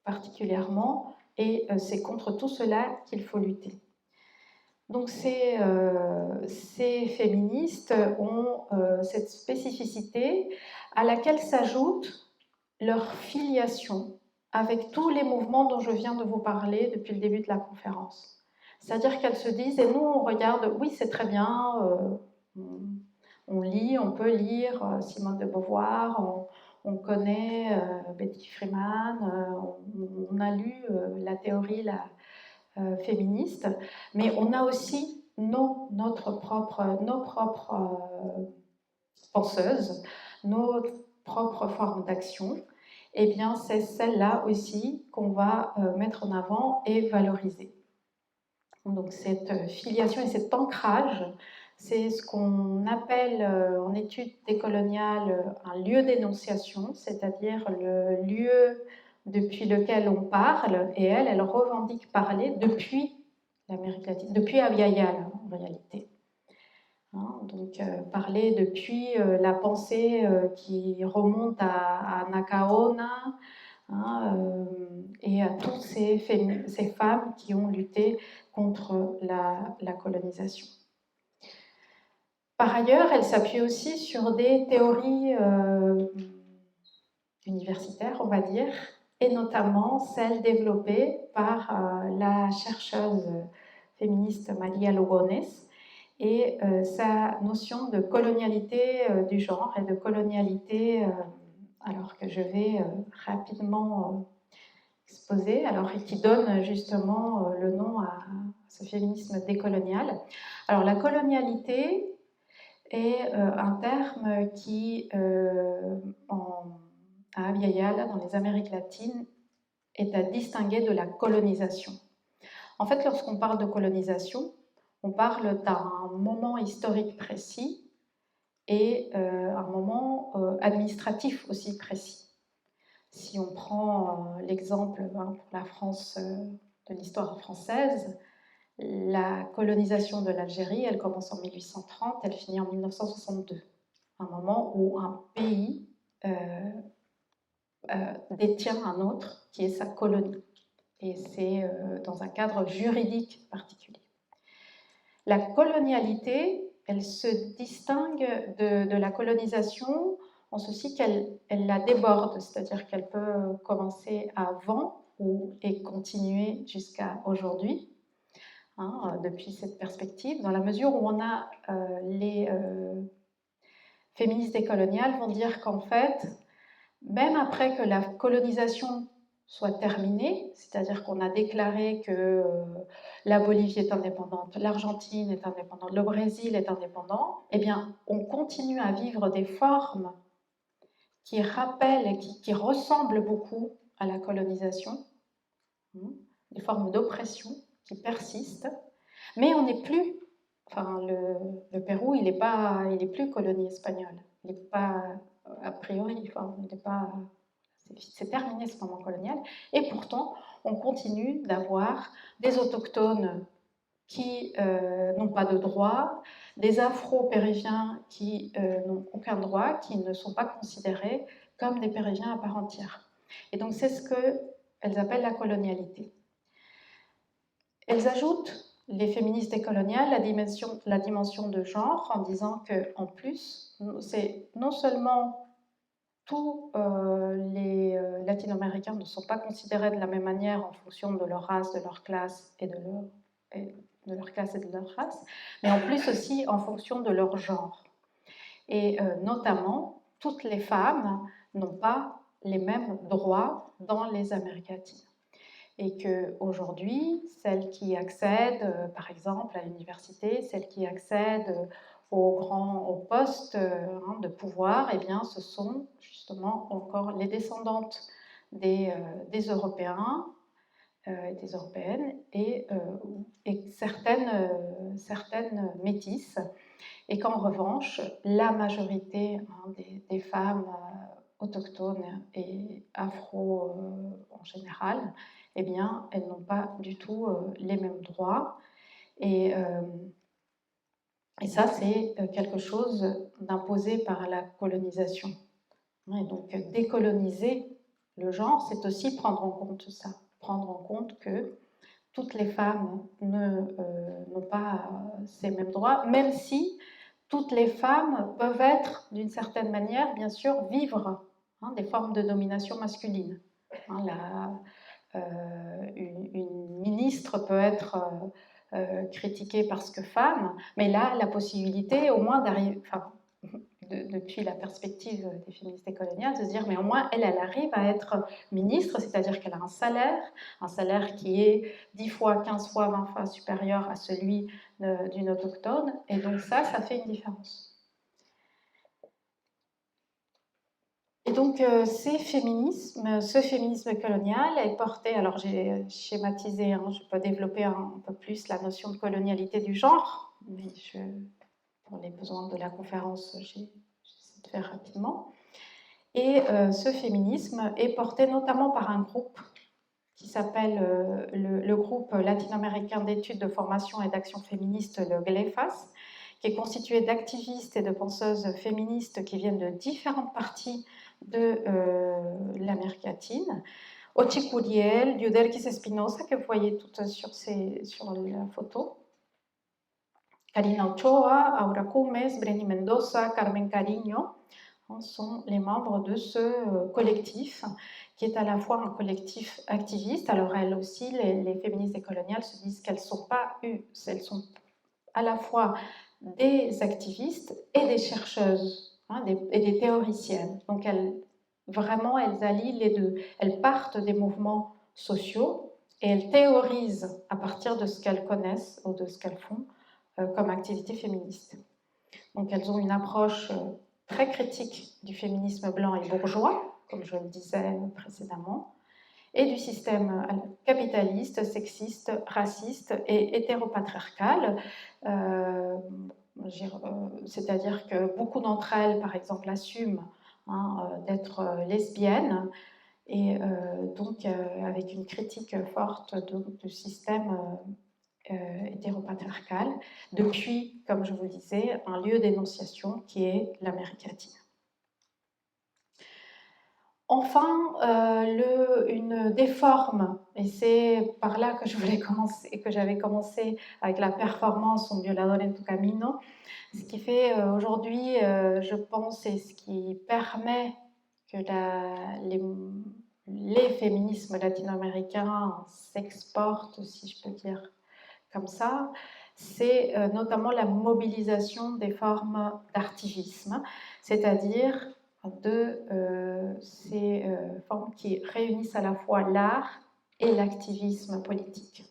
particulièrement, et c'est contre tout cela qu'il faut lutter. Donc ces féministes ont cette spécificité à laquelle s'ajoute leur filiation avec tous les mouvements dont je viens de vous parler depuis le début de la conférence. C'est-à-dire qu'elles se disent, et nous on regarde, oui c'est très bien, on lit, on peut lire Simone de Beauvoir, on connaît Betty Freeman, on a lu la théorie féministe, mais on a aussi nos propres penseuses, nos propres formes d'action. Eh bien, c'est celle-là aussi qu'on va mettre en avant et valoriser. Donc, cette filiation et cet ancrage, c'est ce qu'on appelle en études décoloniales un lieu d'énonciation, c'est-à-dire le lieu depuis lequel on parle, et elle revendique parler depuis l'Amérique latine, depuis Abya en réalité. Donc parler depuis la pensée qui remonte à Nacaona, et à toutes ces femmes qui ont lutté contre la colonisation. Par ailleurs, elle s'appuie aussi sur des théories universitaires, on va dire, et notamment celle développée par la chercheuse féministe Maria Lugones et sa notion de colonialité du genre et de colonialité, alors que je vais rapidement exposer, alors qui donne justement le nom à ce féminisme décolonial. Alors la colonialité est un terme qui, à Abya Yala, dans les Amériques latines, est à distinguer de la colonisation. En fait, lorsqu'on parle de colonisation, on parle d'un moment historique précis et un moment administratif aussi précis. Si on prend l'exemple pour la France de l'histoire française, la colonisation de l'Algérie, elle commence en 1830, elle finit en 1962, un moment où un pays détient un autre qui est sa colonie. Et c'est dans un cadre juridique particulier. La colonialité, elle se distingue de la colonisation en ceci qu'elle la déborde, c'est-à-dire qu'elle peut commencer avant et continuer jusqu'à aujourd'hui, depuis cette perspective, dans la mesure où on a les féministes décoloniales vont dire qu'en fait, même après que la colonisation soit terminée, c'est-à-dire qu'on a déclaré que la Bolivie est indépendante, l'Argentine est indépendante, le Brésil est indépendant, eh bien, on continue à vivre des formes qui rappellent et qui ressemblent beaucoup à la colonisation, des formes d'oppression qui persistent, mais on n'est plus, enfin, le Pérou, il est plus colonie espagnole, il n'est pas, a priori, enfin, il n'est pas. C'est terminé ce moment colonial, et pourtant on continue d'avoir des autochtones qui n'ont pas de droit, des afro-péruviens qui n'ont aucun droit, qui ne sont pas considérés comme des péruviens à part entière. Et donc c'est ce qu'elles appellent la colonialité. Elles ajoutent, les féministes décoloniales, la dimension de genre en disant qu'en plus, c'est non seulement tous les latino-américains ne sont pas considérés de la même manière en fonction de leur race, de leur classe et de leur classe et de leur race, mais en plus aussi en fonction de leur genre. Et notamment, toutes les femmes n'ont pas les mêmes droits dans les Amériques latines. Et qu'aujourd'hui, celles qui accèdent, par exemple, à l'université, celles qui accèdent aux postes de pouvoir, eh bien, ce sont justement encore les descendantes des Européens et des Européennes et certaines métisses. Et qu'en revanche, la majorité des femmes autochtones et afro en général, eh bien, elles n'ont pas du tout les mêmes droits. Et ça, c'est quelque chose d'imposé par la colonisation. Et donc, décoloniser le genre, c'est aussi prendre en compte ça, prendre en compte que toutes les femmes n'ont pas ces mêmes droits, même si toutes les femmes peuvent être, d'une certaine manière, bien sûr, vivre des formes de domination masculine. Une ministre peut être critiquée parce que femme, mais là, la possibilité au moins d'arriver, depuis la perspective des féministes décoloniales, de se dire mais au moins elle arrive à être ministre, c'est-à-dire qu'elle a un salaire qui est 10 fois, 15 fois, 20 fois supérieur à celui d'une autochtone, et donc ça fait une différence. Et donc ce féminisme colonial est porté, alors j'ai schématisé, je peux développer un peu plus la notion de colonialité du genre, mais pour les besoins de la conférence, j'essaie de faire rapidement. Et ce féminisme est porté notamment par un groupe qui s'appelle le groupe latino-américain d'études de formation et d'action féministe, le GLEFAS, qui est constitué d'activistes et de penseuses féministes qui viennent de différentes parties de l'Amérique latine. Ochi Curiel, Diuderquis Espinosa, que vous voyez toutes sur la photo, Karina Ochoa, Aura Cumes, Breni Mendoza, Carmen Cariño, sont les membres de ce collectif, qui est à la fois un collectif activiste. Alors elles aussi, les féministes décoloniales se disent qu'elles sont à la fois des activistes et des chercheuses, et des théoriciennes. Donc elles allient les deux. Elles partent des mouvements sociaux et elles théorisent à partir de ce qu'elles connaissent ou de ce qu'elles font comme activité féministe. Donc elles ont une approche très critique du féminisme blanc et bourgeois, comme je le disais précédemment, et du système capitaliste, sexiste, raciste et hétéropatriarcal. C'est-à-dire que beaucoup d'entre elles, par exemple, assument d'être lesbiennes, et donc avec une critique forte du système hétéropatriarcal, depuis, comme je vous le disais, un lieu d'énonciation qui est l'Amérique latine. Enfin, une des formes, et c'est par là que je voulais commencer, que j'avais commencé avec la performance Un violador en tu camino, ce qui fait aujourd'hui, je pense, et ce qui permet que les féminismes latino-américains s'exportent, si je peux dire comme ça, c'est notamment la mobilisation des formes d'artivisme, c'est-à-dire de ces formes qui réunissent à la fois l'art et l'activisme politique.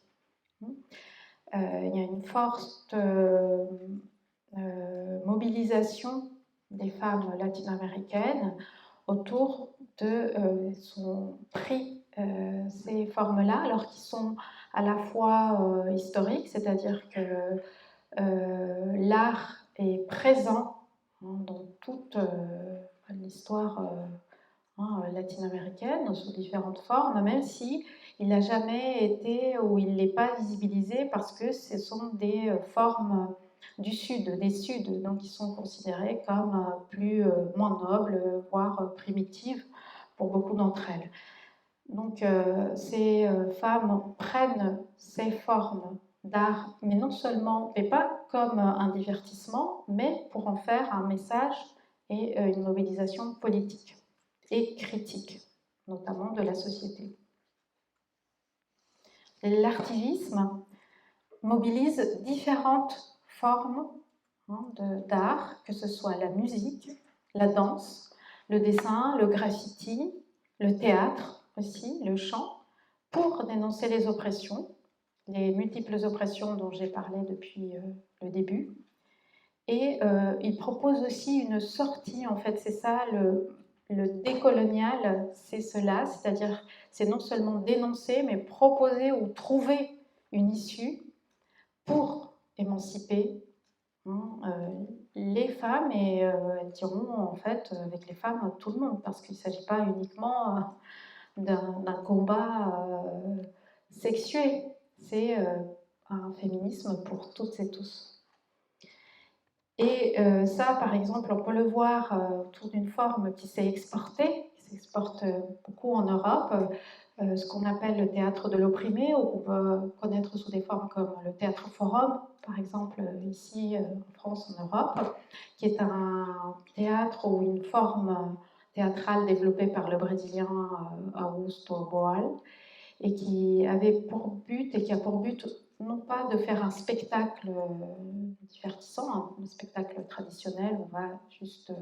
Il y a une forte mobilisation des femmes latino-américaines autour de son prix ces formes-là, alors qu'ils sont à la fois historiques, c'est-à-dire que l'art est présent dans toute l'histoire latino-américaine, sous différentes formes, même si il n'a jamais été, ou il n'est pas visibilisé parce que ce sont des formes du Sud, des Suds, donc qui sont considérées comme moins nobles, voire primitives pour beaucoup d'entre elles. Donc ces femmes prennent ces formes d'art, mais non seulement, mais pas comme un divertissement, mais pour en faire un message et une mobilisation politique et critique, notamment de la société. L'artivisme mobilise différentes formes d'art, que ce soit la musique, la danse, le dessin, le graffiti, le théâtre aussi, le chant, pour dénoncer les oppressions, les multiples oppressions dont j'ai parlé depuis le début. Et il propose aussi une sortie, en fait, c'est ça, le décolonial, c'est cela, c'est-à-dire c'est non seulement dénoncer, mais proposer ou trouver une issue pour émanciper les femmes, et elles diront en fait avec les femmes tout le monde, parce qu'il ne s'agit pas uniquement d'un combat sexué, c'est un féminisme pour toutes et tous. Et ça, par exemple, on peut le voir autour d'une forme qui s'est exportée, qui s'exporte beaucoup en Europe, ce qu'on appelle le théâtre de l'opprimé, ou qu'on peut connaître sous des formes comme le théâtre forum, par exemple ici en France, en Europe, qui est un théâtre ou une forme théâtrale développée par le Brésilien Augusto Boal, et qui avait pour but, et qui a pour but non pas de faire un spectacle divertissant, un spectacle traditionnel, on va juste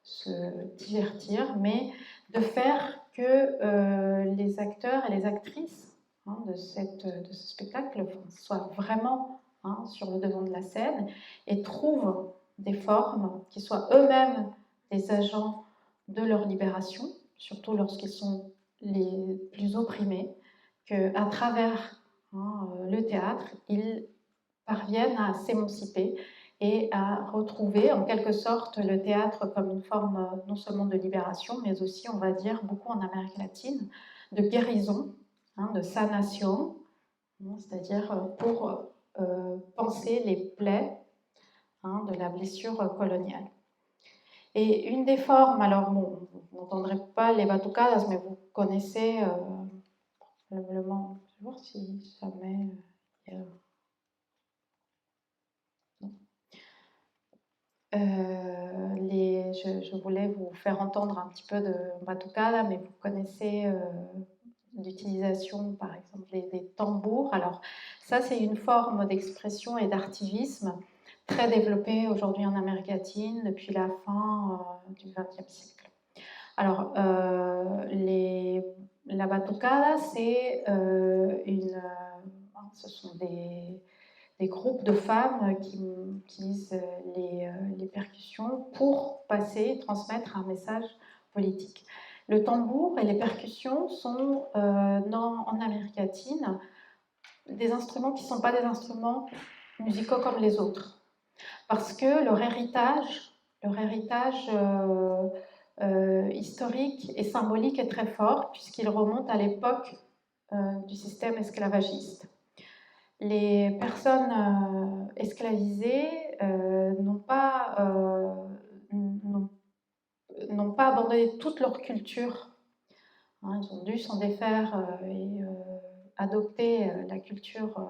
se divertir, mais de faire que les acteurs et les actrices de ce spectacle soient vraiment sur le devant de la scène et trouvent des formes qui soient eux-mêmes des agents de leur libération, surtout lorsqu'ils sont les plus opprimés, qu'à travers le théâtre, ils parviennent à s'émanciper et à retrouver en quelque sorte le théâtre comme une forme non seulement de libération, mais aussi, on va dire, beaucoup en Amérique latine, de guérison, de sanation, c'est-à-dire pour penser les plaies de la blessure coloniale. Et une des formes, alors bon, vous n'entendrez pas les batucadas, mais vous connaissez probablement, je vais voir si jamais... je voulais vous faire entendre un petit peu de batucada, mais vous connaissez l'utilisation, par exemple, des tambours. Alors, ça, c'est une forme d'expression et d'artivisme très développée aujourd'hui en Amérique latine depuis la fin du XXe siècle. Alors, la batucada, ce sont des groupes de femmes qui utilisent les percussions pour passer et transmettre un message politique. Le tambour et les percussions sont, en Amérique latine, des instruments qui ne sont pas des instruments musicaux comme les autres. Parce que leur héritage historique et symbolique est très fort, puisqu'il remonte à l'époque du système esclavagiste. Les personnes esclavisées n'ont pas abandonné toute leur culture. Ils ont dû s'en défaire et adopter la culture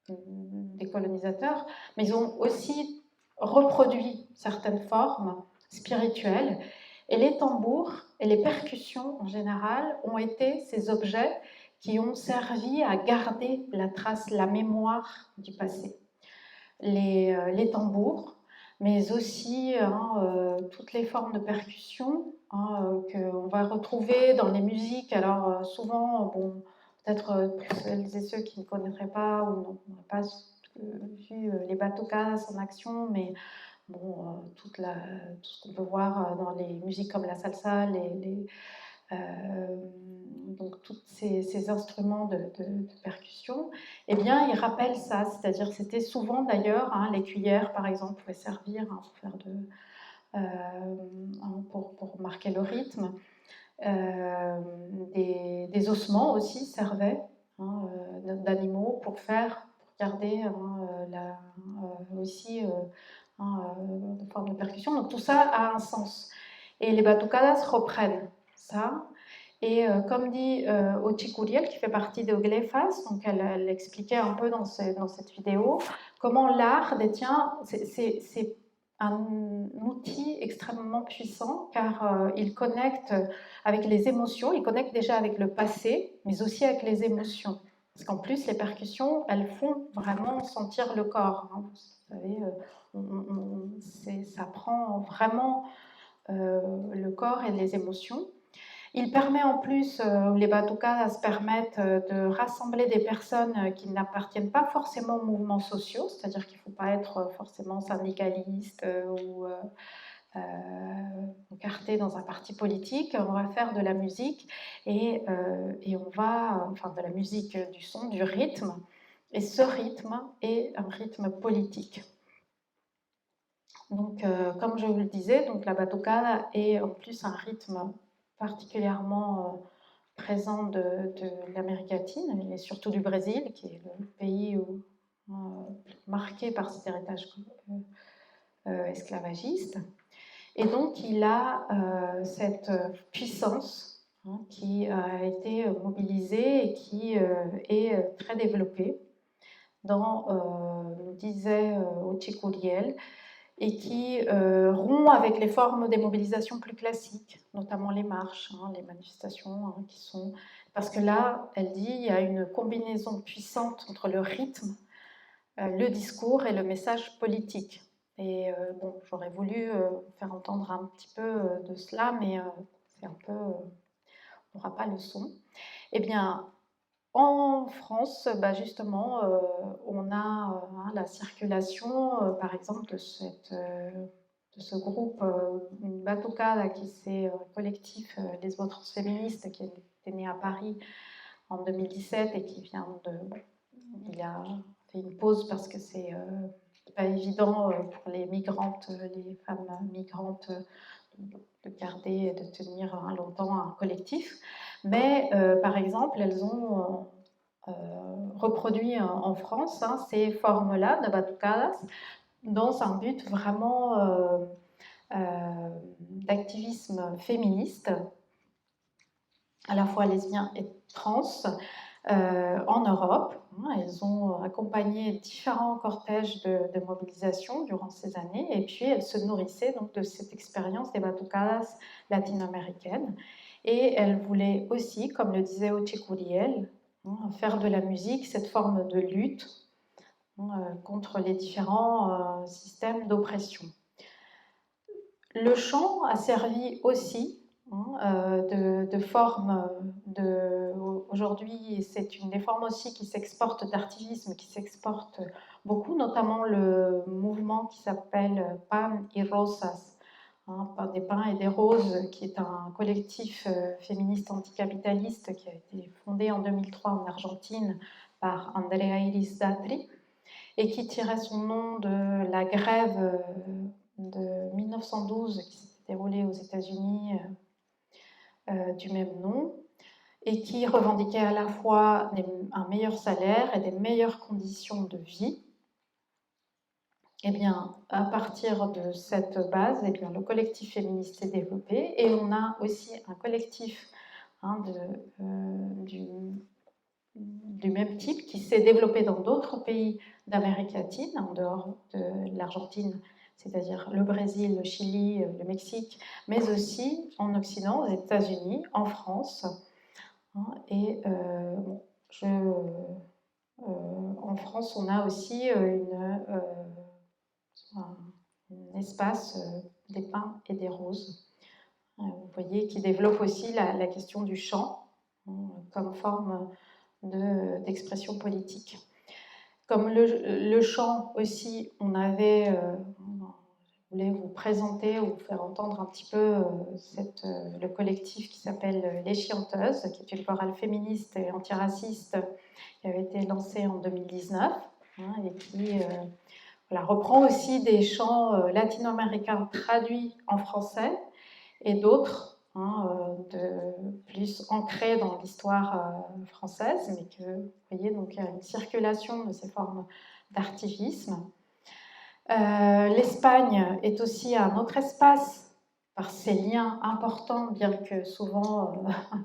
des colonisateurs, mais ils ont aussi reproduit certaines formes spirituelles. Et les tambours et les percussions en général ont été ces objets qui ont servi à garder la trace, la mémoire du passé. Les tambours, mais aussi toutes les formes de percussion qu'on va retrouver dans les musiques. Alors souvent, bon, peut-être celles et ceux qui ne connaîtraient pas ou n'ont pas vu les batucadas en action, mais bon, tout ce qu'on peut voir dans les musiques comme la salsa, donc tous ces instruments de percussion, eh bien, ils rappellent ça, c'est-à-dire c'était souvent d'ailleurs, les cuillères par exemple pouvaient servir pour marquer le rythme, des ossements aussi servaient, hein, d'animaux pour garder aussi une forme de percussion. Donc tout ça a un sens. Et les batucadas reprennent ça. Et comme dit Ochi Curiel, qui fait partie de Glefas, donc elle expliquait un peu dans cette vidéo comment l'art détient, c'est un outil extrêmement puissant car il connecte avec les émotions, il connecte déjà avec le passé, mais aussi avec les émotions. Parce qu'en plus, les percussions, elles font vraiment sentir le corps. Hein. Vous savez, ça prend vraiment le corps et les émotions. Il permet en plus, les batucadas permettent de rassembler des personnes qui n'appartiennent pas forcément aux mouvements sociaux, c'est-à-dire qu'il ne faut pas être forcément syndicaliste ou encarté dans un parti politique. On va faire de la musique et on va, enfin de la musique, du son, du rythme, et ce rythme est un rythme politique. Donc, comme je vous le disais, donc la batucada est en plus un rythme particulièrement présent de l'Amérique latine et surtout du Brésil, qui est le pays marqué par cet héritage esclavagiste. Et donc, il a cette puissance qui a été mobilisée et qui est très développée dans, disait Ochi Curiel, et qui rompt avec les formes des mobilisations plus classiques, notamment les marches, les manifestations qui sont... Parce que là, elle dit, il y a une combinaison puissante entre le rythme, le discours et le message politique. Et bon, j'aurais voulu faire entendre un petit peu de cela, mais c'est un peu... on n'aura pas le son. Eh bien, en France, justement, on a la circulation, par exemple, de ce groupe Batucada, qui c'est un collectif lesbo-transféministe qui est né à Paris en 2017 et qui vient de... il a fait une pause parce que c'est pas évident pour les migrantes, les femmes migrantes, de garder et de tenir longtemps un collectif. Mais par exemple, elles ont reproduit en France ces formes-là de batucadas dans un but vraiment d'activisme féministe, à la fois lesbien et trans, en Europe. Elles ont accompagné différents cortèges de mobilisation durant ces années, et puis elles se nourrissaient donc de cette expérience des batucadas latino-américaines. Et elles voulaient aussi, comme le disait Ochi Curiel, faire de la musique cette forme de lutte contre les différents systèmes d'oppression. Le chant a servi aussi de forme aujourd'hui, c'est une des formes aussi qui s'exporte d'activisme, qui s'exporte beaucoup, notamment le mouvement qui s'appelle Pan y Rosas, des pains et des roses, qui est un collectif féministe anticapitaliste qui a été fondé en 2003 en Argentine par Andrea Iris Datri et qui tirait son nom de la grève de 1912 qui s'est déroulée aux États-Unis du même nom, et qui revendiquait à la fois un meilleur salaire et des meilleures conditions de vie. Eh bien, à partir de cette base, eh bien, le collectif féministe s'est développé, et on a aussi un collectif du même type qui s'est développé dans d'autres pays d'Amérique latine, en dehors de l'Argentine, c'est-à-dire le Brésil, le Chili, le Mexique, mais aussi en Occident, aux États-Unis, en France. Et en France, on a aussi un espace des pins et des roses, vous voyez, qui développe aussi la question du chant comme forme d'expression politique. Comme le chant aussi, je voulais vous présenter ou vous faire entendre un petit peu le collectif qui s'appelle Les Chianteuses, qui est une chorale féministe et antiraciste qui avait été lancée en 2019 et qui reprend aussi des chants latino-américains traduits en français et d'autres plus ancré dans l'histoire française, mais que, vous voyez, donc il y a une circulation de ces formes d'artivisme. L'Espagne est aussi un autre espace par ses liens importants, bien que souvent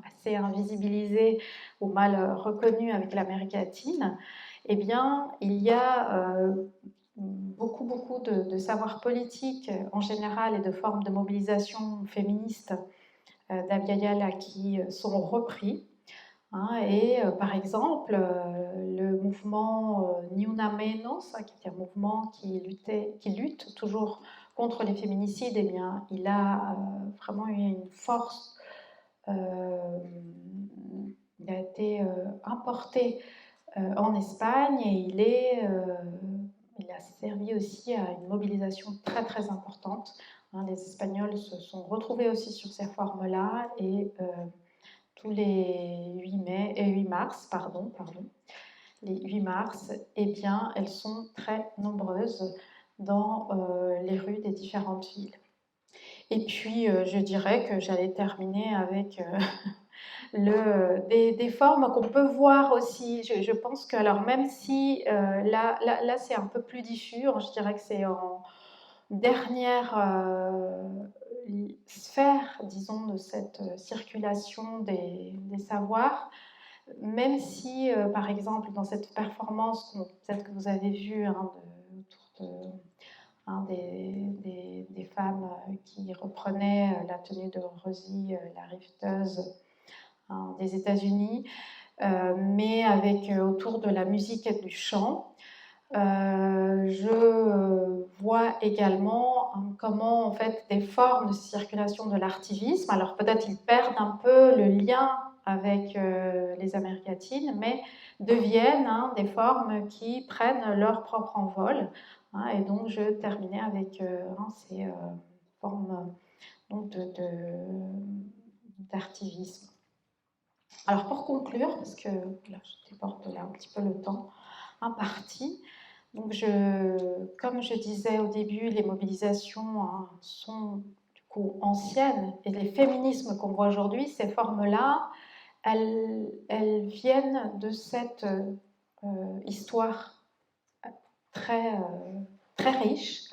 assez invisibilisés ou mal reconnus avec l'Amérique latine. Eh bien, il y a beaucoup de savoirs politiques en général et de formes de mobilisation féministe d'Abya qui sont repris. Et par exemple, le mouvement Ni Una Menos, qui était un mouvement qui lutte toujours contre les féminicides, eh bien, il a vraiment eu une force. Il a été importé en Espagne et il a servi aussi à une mobilisation très très importante. Les Espagnols se sont retrouvés aussi sur ces formes-là et tous les 8 mars, les 8 mars, eh bien, elles sont très nombreuses dans les rues des différentes villes. Et puis, je dirais que j'allais terminer avec des formes qu'on peut voir aussi. Je pense que, alors, même si là c'est un peu plus diffus, je dirais que c'est en dernière sphère, disons, de cette circulation des savoirs, même si, par exemple, dans cette performance, peut-être que vous avez vue, autour des femmes qui reprenaient la tenue de Rosie, la rifteuse des États-Unis, mais avec autour de la musique et du chant. Je vois également comment en fait des formes de circulation de l'artivisme, alors peut-être ils perdent un peu le lien avec les Amériques latines, mais deviennent des formes qui prennent leur propre envol. Et donc je terminais avec ces formes d'artivisme. Alors pour conclure, parce que là je déborde là un petit peu le temps imparti, donc comme je disais au début, les mobilisations sont du coup anciennes et les féminismes qu'on voit aujourd'hui, ces formes-là, elles viennent de cette histoire très, très riche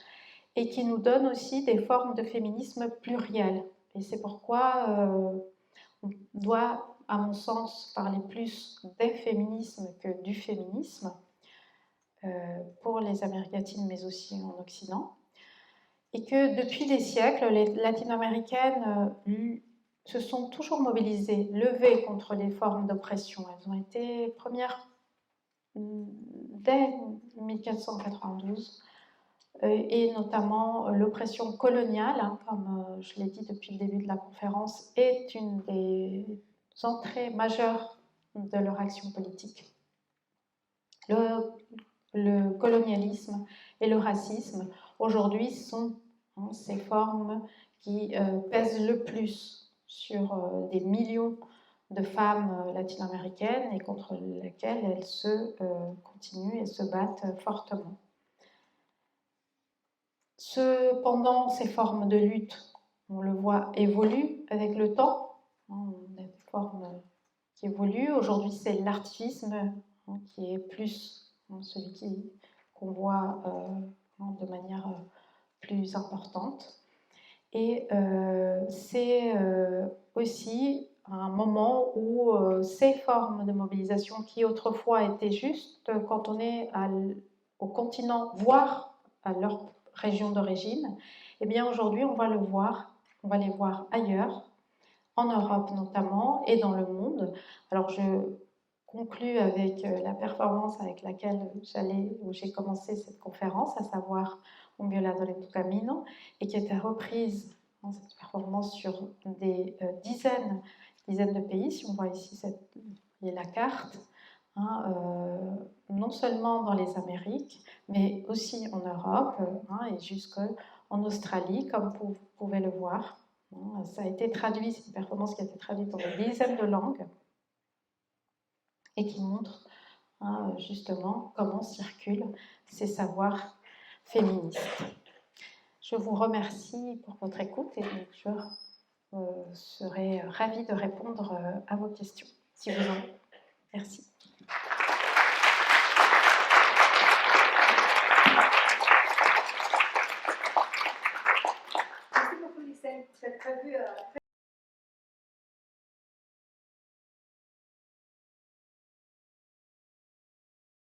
et qui nous donne aussi des formes de féminisme pluriel. Et c'est pourquoi on doit, à mon sens, parler plus des féminismes que du féminisme pour les Amériques latines, mais aussi en Occident. Et que depuis des siècles, les latino-américaines se sont toujours mobilisées, levées contre les formes d'oppression. Elles ont été premières dès 1492, et notamment l'oppression coloniale, comme je l'ai dit depuis le début de la conférence, est une des entrées majeures de leur action politique. Le colonialisme et le racisme, aujourd'hui, sont ces formes qui pèsent le plus sur des millions de femmes latino-américaines et contre lesquelles elles se continuent et se battent fortement. Cependant, ces formes de lutte, on le voit, évoluent avec le temps. On a des formes qui évoluent. Aujourd'hui, c'est l'artivisme qui est plus celui qu'on voit de manière plus importante. Et c'est aussi un moment où ces formes de mobilisation qui autrefois étaient juste cantonnées au continent, voire à leur région d'origine, eh bien aujourd'hui on va les voir ailleurs, en Europe notamment et dans le monde. Alors je conclue avec la performance avec laquelle j'ai commencé cette conférence, à savoir Un violador en tu camino, et qui était reprise dans cette performance sur des dizaines de pays. Si on voit ici la carte, non seulement dans les Amériques, mais aussi en Europe et jusqu'en Australie, comme vous pouvez le voir. Ça a été traduit, c'est une performance qui a été traduite dans des dizaines de langues et qui montre justement comment circulent ces savoirs féministes. Je vous remercie pour votre écoute et donc je serai ravie de répondre à vos questions, si vous en avez. Merci. Merci beaucoup, Lyselle, pour cette revue.